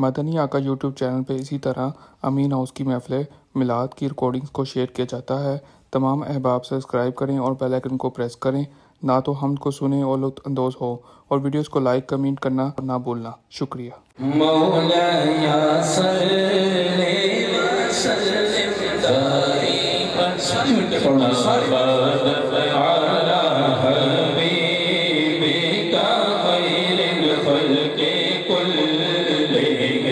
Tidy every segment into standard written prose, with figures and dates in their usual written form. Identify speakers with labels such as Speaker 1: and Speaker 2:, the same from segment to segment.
Speaker 1: مدنی آقا YouTube channel پہ اسی طرح امین ہاؤس کی محفل میلاد کی ریکارڈنگز کو شیئر کیا جاتا ہے۔ تمام احباب سبسکرائب کریں اور بیل آئیکن کو پریس کریں، نہ تو حمد کو سنیں اور لطف اندوز ہو، اور ویڈیوز کو لائک کمنٹ کرنا نہ بھولنا۔ شکریہ۔
Speaker 2: مولایا صلی وسلم دائما على حبيبك خير الخلق كلهم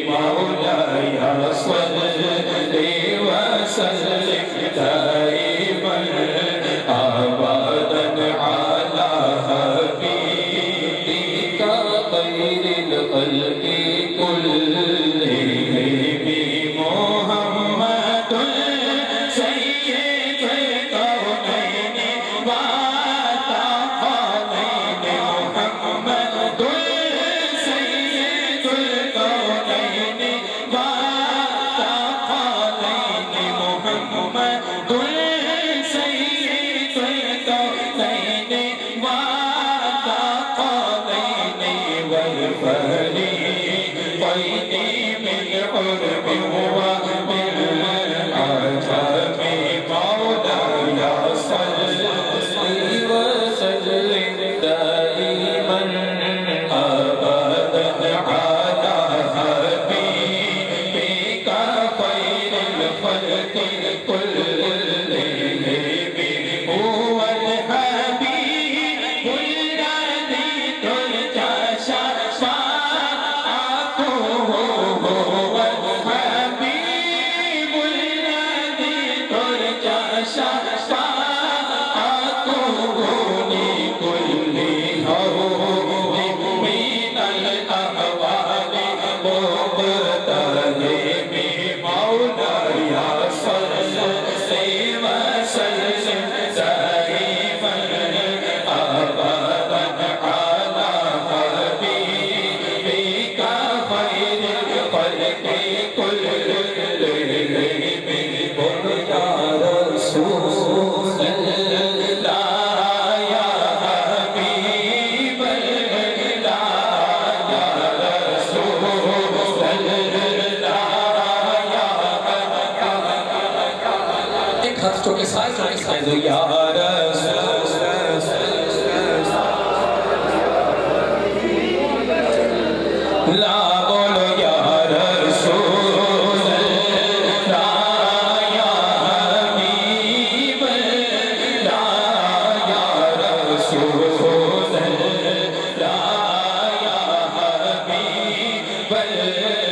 Speaker 2: مولاي صل وسلم دائما ابدا على حبيبك خير الخلق كلهم محمد سيد الكونين والثقلين محمد سيد الكونين والثقلين محمد سيد الكونين والثقلين والفريقين من عرب ومن عجم مولاي صل وسلم دائما ابدا على حبيبك خير الخلق كلهم هو الحبيب الذي ترجى شفاعته هو الحبيب الذي ترجى شفاعته لكل هول من الأهوال مقتدم مولاي صل وسلم دائما أبدا على حبيبك خير الخلق كلهم يا رسول الله يا حبيب الله يا رسول الله يا ایک ہاتھ چو کے سائے دو یا رسول لا بولو یا رسول اللہ یا حبیب اللہ یا رسول اللہ یا حبیب اللہ